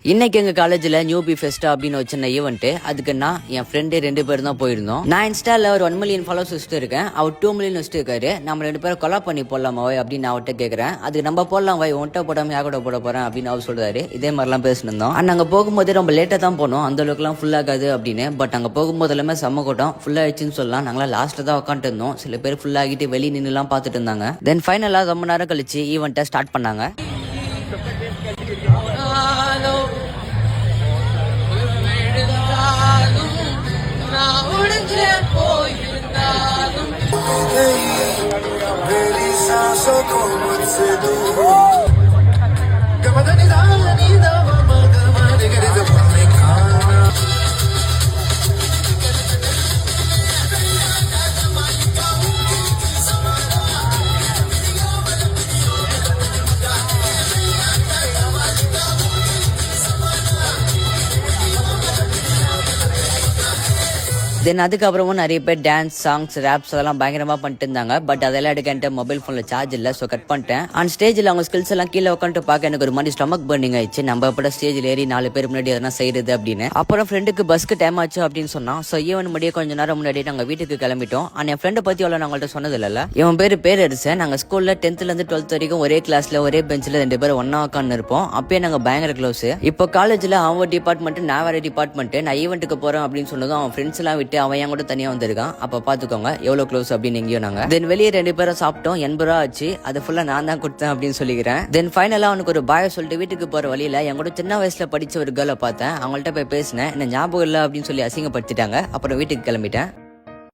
இன்னைக்கு எங்க காலேஜ்ல நியூ பி ஃபெஸ்டா அப்படின்னு வச்சிருந்த ஈவெண்ட். அதுக்கு நான் என் ஃப்ரெண்டு 2 பேரும் தான் போயிருந்தோம். நான் இன்ஸ்டால ஒரு 1 மில்லியன் ஃபாலோவர்ஸ் வச்சுட்டு இருக்கேன். அவர் 2 மில்லியன் வச்சுட்டு இருக்காரு. நம்ம 2 பேரும் கொலா பண்ணி போடலாமா வை அப்படின்னு நான் அவர்கிட்ட கேட்கறேன். அதுக்கு நம்ம போடலாம் வை, ஒன்ட்ட போடாம யாரோட போட போறேன் அப்படின்னு அவர் சொல்றாரு. இதே மாதிரிலாம் பேசினிருந்தோம். அண்ட் அங்க போகும்போது ரொம்ப லேட்டா தான் போனோம், அந்த அளவுக்குலாம் ஃபுல் ஆகாது அப்படின்னு. பட் அங்க போகும்போது எல்லாமே செம்ம கூட்டம், ஃபுல் ஆயிடுச்சுன்னு சொல்லலாம். நாங்களாம் லாஸ்ட்ல தான் உட்காந்துட்டு இருந்தோம். சில பேர் ஃபுல் ஆகிட்டு வெளியே நின்றுலாம் பார்த்துட்டு இருந்தாங்க. தென் ஃபைனலா ரொம்ப நேரம் கழிச்சு ஈவெண்ட்டை ஸ்டார்ட் பண்ணாங்க. தென் அதுக்கப்புறமும் நிறைய பேர் டான்ஸ், சாங்ஸ், ரேப்ஸ் அதெல்லாம் பயங்கரமா பண்ணிட்டு இருந்தாங்க. பட் அதெல்லாம் எடுக்க என்கிட்ட மொபைல் போன்ல சார்ஜ் இல்ல, சோ கட் பண்ணிட்டேன். ஆன் ஸ்டேஜ்ல அவங்க ஸ்கில்ஸ் எல்லாம் கீழே உட்காந்து பார்க்க எனக்கு ஒரு மாதிரி ஸ்டமக் பர்னிங் ஆயிடுச்சு. நம்ம எப்பட ஸ்டேஜ்ல ஏறி 4 பேர் முன்னாடி எதனா செய்யறது அப்படின்னு. அப்புறம் ஃப்ரெண்டுக்கு பஸ்க்கு டைம் ஆச்சு அப்படின்னு சொன்னான். சோ ஈவன் முடிய கொஞ்ச நேரம் முன்னாடி நாங்க வீட்டுக்கு கிளம்பிட்டோம். ஆனா என் ஃப்ரெண்டை பத்தி அவ்வளவு நாங்கள்ட்ட சொன்னது இல்ல. இவன் பேர் அடிச்சேன். நாங்க ஸ்கூல்ல 10th ல இருந்து 12th வரைக்கும் ஒரே கிளாஸ்ல ஒரே பெஞ்ச்ல 2 பேரும் ஒன்னா உட்காந்து இருப்போம். அப்பயே நாங்க பயங்கர க்ளோஸ். இப்போ காலேஜ்ல அவன் டிபார்ட்மெண்ட், நான் வேற டிபார்ட்மெண்ட். நான் ஈவெண்ட்டுக்கு போறேன் அப்படின்னு சொன்னதும் அவன் ஃப்ரெண்ட்ஸ் எல்லாம் விட்டு அவன் என் கூட தனியா வந்திருக்கான். அப்ப பாத்துக்கோங்க எவ்வளவு க்ளோஸ் அப்படின்னு எங்கேயோ நாங்க. தென் வெளியே 2 பேரும் சாப்பிட்டோம். 80 ரூபா ஆச்சு. அது ஃபுல்லா நான் தான் கொடுத்தேன் அப்படின்னு சொல்லிக்கிறேன். தென் ஃபைனலா அவனுக்கு ஒரு பாய சொல்லிட்டு வீட்டுக்கு போற வழியில என் கூட சின்ன வயசுல படிச்ச ஒரு கேர்ளை பார்த்தேன். அவங்கள்ட்ட போய் பேசினேன். என்ன ஞாபகம் இல்லை அப்படின்னு சொல்லி அசிங்கப்படுத்திட்டாங்க. அப்புறம் வீட்டுக்கு கிளம்பிட்டேன்.